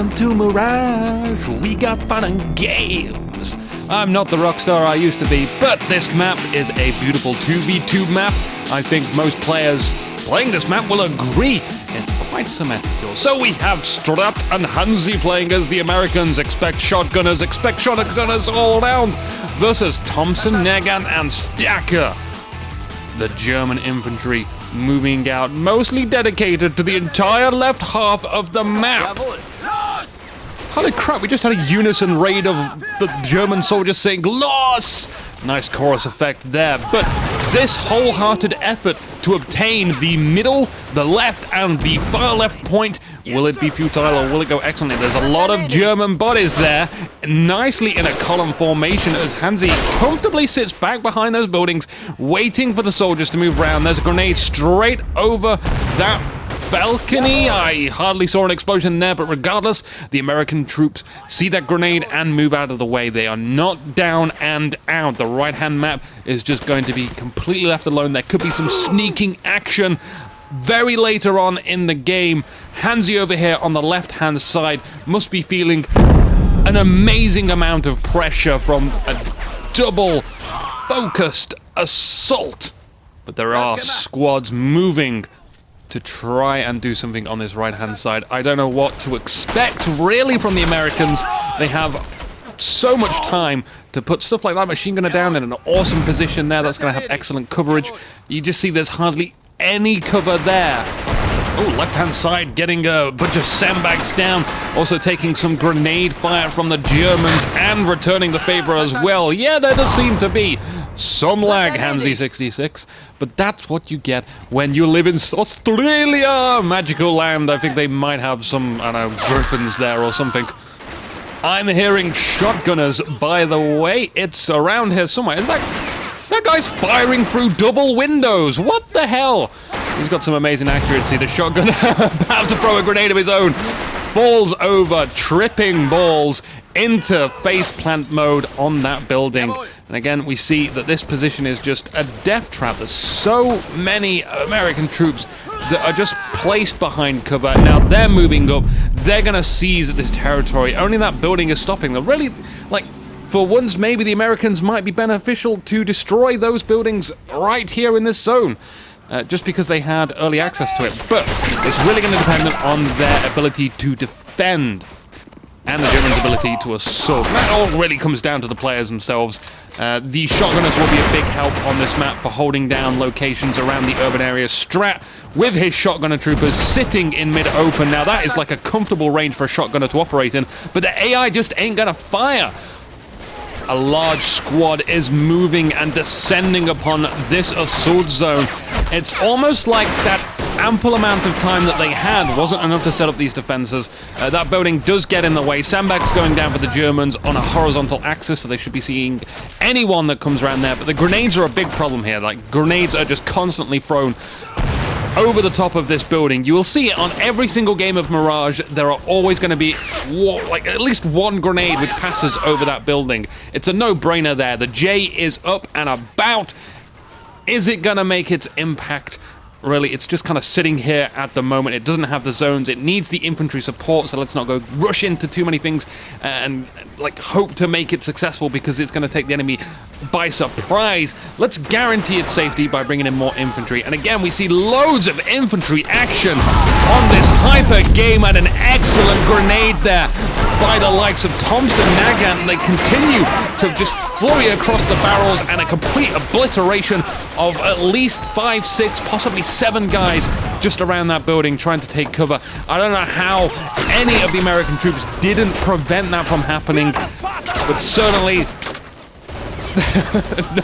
Welcome to Mirage. We got fun and games. I'm not the rock star I used to be, but this map is a beautiful 2v2 map. I think most players playing this map will agree it's quite symmetrical. So we have Strat and Handzy playing as the Americans. Expect shotgunners all around. Versus Thompson, Nagant, and Stakor. The German infantry moving out, mostly dedicated to the entire left half of the map. Holy crap, we just had a unison raid of the German soldiers saying, "Los!" Nice chorus effect there, but this wholehearted effort to obtain the middle, the left, and the far left point, will it be futile or will it go excellently? There's a lot of German bodies there, nicely in a column formation as Handzy comfortably sits back behind those buildings, waiting for the soldiers to move around. There's a grenade straight over that balcony. I hardly saw an explosion there, but regardless, the American troops see that grenade and move out of the way. They are not down and out. The right-hand map is just going to be completely left alone. There could be some sneaking action very later on in the game. Handzy over here on the left-hand side must be feeling an amazing amount of pressure from a double focused assault. But there are squads moving to try and do something on this right-hand side. I don't know what to expect, really, from the Americans. They have so much time to put stuff like that machine gunner down in an awesome position there. That's going to have excellent coverage. You just see there's hardly any cover there. Oh, left-hand side getting a bunch of sandbags down. Also taking some grenade fire from the Germans and returning the favor as well. Yeah, there does seem to be some lag, Handzy 66. But that's what you get when you live in Australia! Magical land. I think they might have some, I don't know, griffins there or something. I'm hearing shotgunners, by the way. It's around here somewhere. Is that guy's firing through double windows? What the hell? He's got some amazing accuracy. The shotgunner about to throw a grenade of his own falls over, tripping balls into faceplant mode on that building. And again, we see that this position is just a death trap. There's so many American troops that are just placed behind cover. Now they're moving up. They're going to seize this territory. Only that building is stopping them. Really, like, for once, maybe the Americans might be beneficial to destroy those buildings right here in this zone. Just because they had early access to it. But it's really going to depend on their ability to defend and the Germans' ability to assault. That all really comes down to the players themselves. The shotgunners will be a big help on this map for holding down locations around the urban areas. Strat, with his shotgunner troopers sitting in mid-open. Now that is like a comfortable range for a shotgunner to operate in, but the AI just ain't gonna fire. A large squad is moving and descending upon this assault zone. It's almost like that ample amount of time that they had wasn't enough to set up these defenses. That building does get in the way. Sandbags going down for the Germans on a horizontal axis, so they should be seeing anyone that comes around there. But the grenades are a big problem here. Like, grenades are just constantly thrown over the top of this building. You will see it on every single game of Mirage. There are always going to be like at least one grenade which passes over that building. It's a no-brainer there. The J is up and about. Is it going to make its impact? Really, it's just kind of sitting here at the moment. It doesn't have the zones. It needs the infantry support, so let's not go rush into too many things and like hope to make it successful because it's going to take the enemy by surprise. Let's guarantee its safety by bringing in more infantry. And again, we see loads of infantry action on this hyper game and an excellent grenade there by the likes of Thompson, Nagant. They continue to just flurry across the barrels and a complete obliteration of at least 5, 6, possibly 7 guys just around that building trying to take cover. I don't know how any of the American troops didn't prevent that from happening, but certainly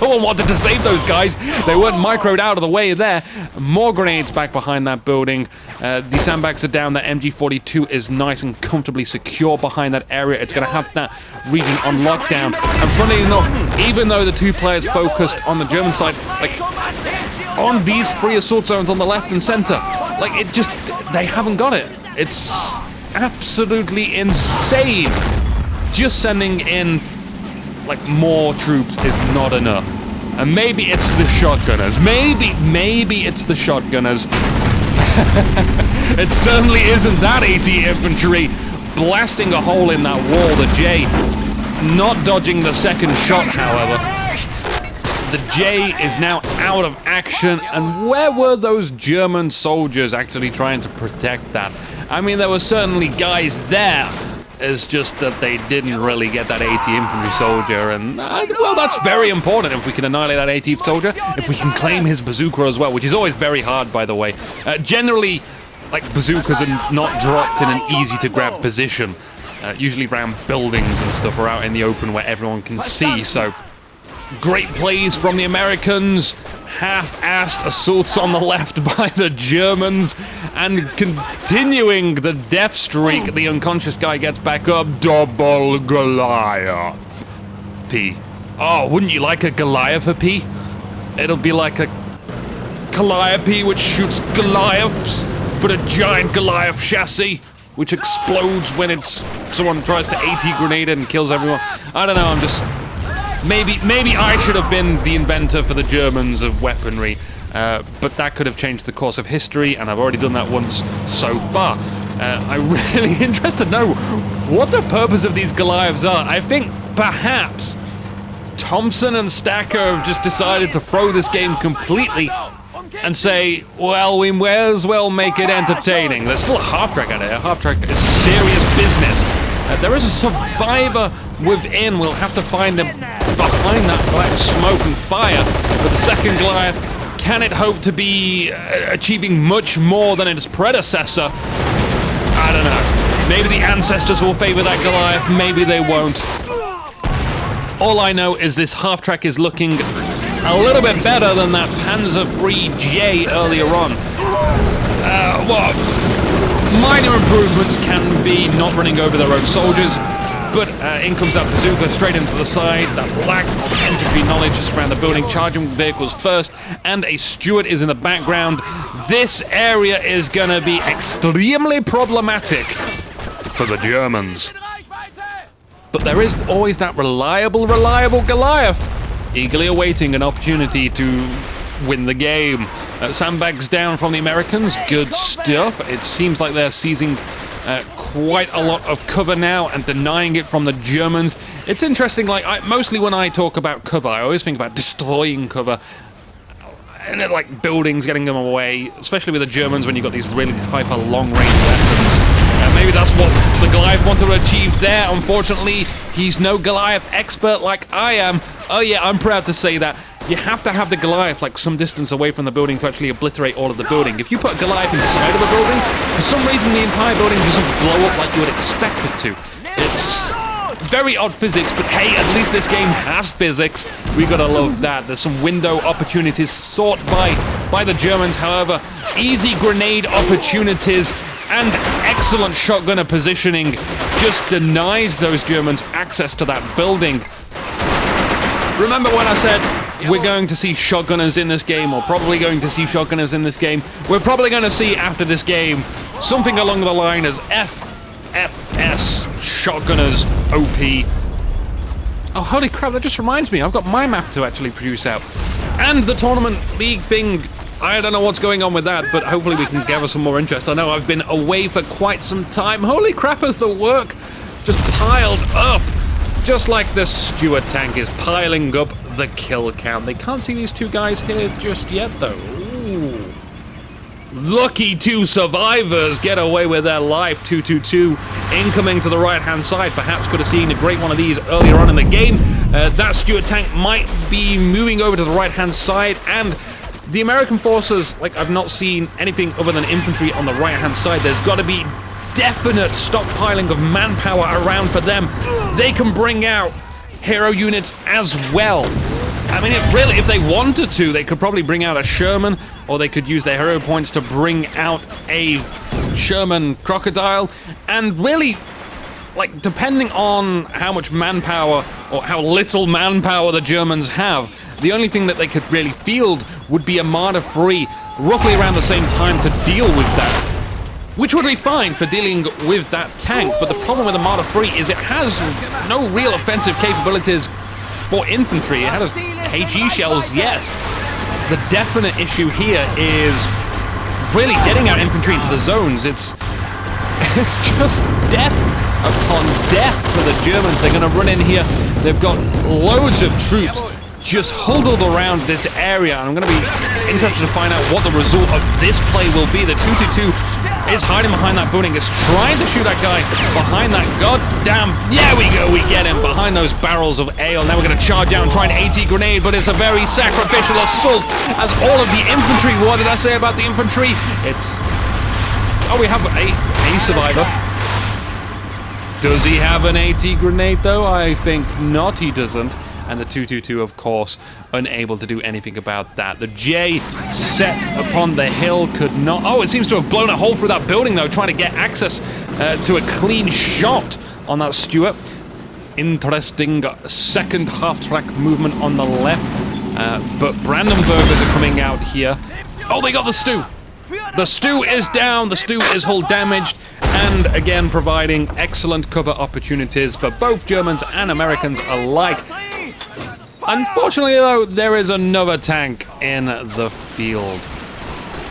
no one wanted to save those guys. They weren't microed out of the way there. More grenades back behind that building. The sandbags are down. That MG42 is nice and comfortably secure behind that area. It's going to have that region on lockdown. And funny enough, even though the two players focused on the German side, like on these 3 assault zones on the left and center, like it just, they haven't got it. It's absolutely insane. Just sending in like more troops is not enough. And maybe it's the shotgunners. Maybe it's the shotgunners. It certainly isn't that AT infantry. blasting a hole in that wall. The J not dodging the second shot, however. The J is now out of action, and where were those German soldiers actually trying to protect that? I mean, there were certainly guys there. It's just that they didn't really get that 80 infantry soldier, and well, that's very important if we can annihilate that 80th soldier, if we can claim his bazooka as well, which is always very hard, by the way. Generally, like, bazookas are not dropped in an easy-to-grab position, usually around buildings and stuff, or out in the open where everyone can see, so great plays from the Americans, half-assed assaults on the left by the Germans, and continuing the death streak. The unconscious guy gets back up. Double Goliath. P. Oh, wouldn't you like a Goliath P? It'll be like a Calliope which shoots Goliaths, but a giant Goliath chassis which explodes when someone tries to AT grenade it and kills everyone. I don't know, I'm just... Maybe I should have been the inventor for the Germans of weaponry, but that could have changed the course of history, and I've already done that once so far. I'm really interested to know what the purpose of these Goliaths are. I think perhaps Thompson and Stakor have just decided to throw this game completely and say, well, we may as well make it entertaining. There's still a half-track out there. Half-track is serious business. There is a survivor within. We'll have to find him behind that black smoke and fire. But the second Goliath, can it hope to be achieving much more than its predecessor? I don't know. Maybe the ancestors will favor that Goliath, maybe they won't. All I know is this half-track is looking a little bit better than that Panzer III J earlier on. Well, minor improvements can be not running over their own soldiers, but in comes that bazooka straight into the side. That lack of infantry knowledge just around the building, charging vehicles first, and a Stuart is in the background. This area is going to be extremely problematic for the Germans. But there is always that reliable Goliath, eagerly awaiting an opportunity to win the game. Sandbags down from the Americans, good stuff. It seems like they're seizing quite a lot of cover now and denying it from the Germans. It's interesting, like, mostly when I talk about cover, I always think about destroying cover, and like buildings, getting them away, especially with the Germans when you've got these really hyper long-range weapons. Maybe that's what the Goliath wanted to achieve there. Unfortunately, he's no Goliath expert like I am. Oh yeah, I'm proud to say that. You have to have the Goliath like some distance away from the building to actually obliterate all of the building. If you put a Goliath inside of the building, for some reason the entire building doesn't blow up like you would expect it to. It's very odd physics, but hey, at least this game has physics. We gotta love that. There's some window opportunities sought by the Germans, however. Easy grenade opportunities and excellent shotgunner positioning just denies those Germans access to that building. Remember when I said we're going to see shotgunners in this game, or probably going to see shotgunners in this game? We're probably going to see after this game something along the line as FFS shotgunners OP. Oh, holy crap, that just reminds me, I've got my map to actually produce out. And the tournament league thing, I don't know what's going on with that, but hopefully we can gather some more interest. I know I've been away for quite some time. Holy crap, has the work just piled up. Just like the Stuart tank is piling up the kill count. They can't see these two guys here just yet, though. Ooh. Lucky two survivors get away with their life. 222 incoming to the right-hand side. Perhaps could have seen a great one of these earlier on in the game. That Stuart tank might be moving over to the right-hand side, and the American forces, like, I've not seen anything other than infantry on the right-hand side. There's got to be definite stockpiling of manpower around for them. They can bring out hero units as well. I mean, really, if they wanted to, they could probably bring out a Sherman, or they could use their hero points to bring out a Sherman Crocodile. And really, like, depending on how much manpower or how little manpower the Germans have, the only thing that they could really field would be Armada 3 roughly around the same time to deal with that, which would be fine for dealing with that tank. But the problem with Armada 3 is it has no real offensive capabilities for infantry. It has HE shells, yes. The definite issue here is really getting out infantry into the zones. It's just death upon death for the Germans. They're going to run in here. They've got loads of troops just huddled around this area, and I'm going to be interested to find out what the result of this play will be. The 222 is hiding behind that building, is trying to shoot that guy behind that goddamn... Yeah, we go, we get him behind those barrels of ale. Now we're going to charge down, try an AT grenade, but it's a very sacrificial assault as all of the infantry... What did I say about the infantry? It's... Oh, we have a survivor. Does he have an AT grenade, though? I think not, he doesn't. And the 222, of course, unable to do anything about that. The J set upon the hill could not... Oh, it seems to have blown a hole through that building, though, trying to get access to a clean shot on that Stuart. Interesting second half-track movement on the left. But Brandenburgers are coming out here. Oh, they got the Stu! The Stu is down, the Stu is hull damaged, and again providing excellent cover opportunities for both Germans and Americans alike. Unfortunately, though, there is another tank in the field.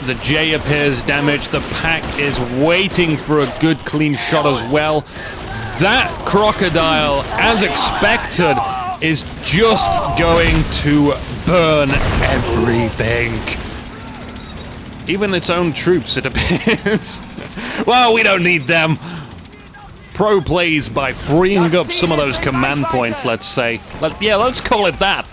The J appears damaged. The pack is waiting for a good clean shot as well. That Crocodile, as expected, is just going to burn everything. Even its own troops, it appears. Well, we don't need them. Pro plays by freeing up some of those command points, let's say. Let's call it that.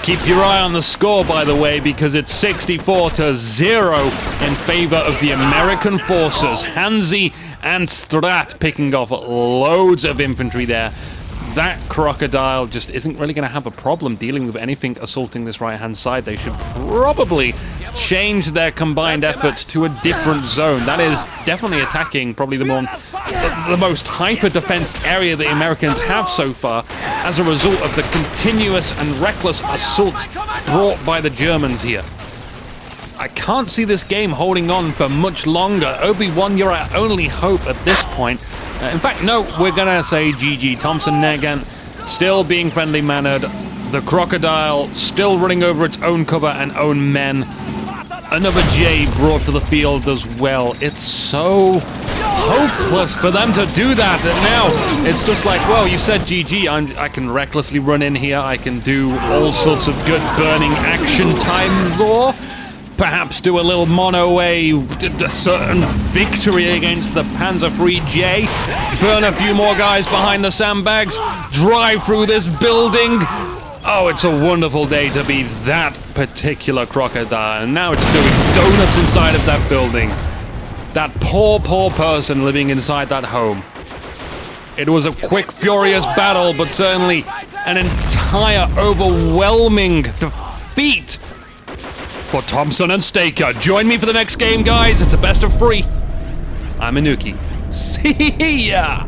Keep your eye on the score, by the way, because it's 64-0 in favor of the American forces. Handzy and Strat picking off loads of infantry there. That Crocodile just isn't really going to have a problem dealing with anything assaulting this right-hand side. They should probably change their combined efforts to a different zone. That is definitely attacking probably the most hyper-defense area the Americans have so far as a result of the continuous and reckless assaults brought by the Germans here. I can't see this game holding on for much longer. Obi-Wan, you're our only hope at this point. In fact, no, we're gonna say GG. Thompson, Nagant, still being friendly-mannered. The Crocodile still running over its own cover and own men. Another J brought to the field as well. It's so hopeless for them to do that. And now it's just like, well, you said GG. I can recklessly run in here. I can do all sorts of good burning action time or perhaps do a little mono a certain victory against the Panzer-free J. Burn a few more guys behind the sandbags. Drive through this building. Oh, it's a wonderful day to be that particular Crocodile. And now it's doing donuts inside of that building. That poor, poor person living inside that home. It was a quick, furious battle, but certainly an entire, overwhelming defeat for Thompson and Stakor. Join me for the next game, guys. It's a best of 3. I'm Inuki. See ya!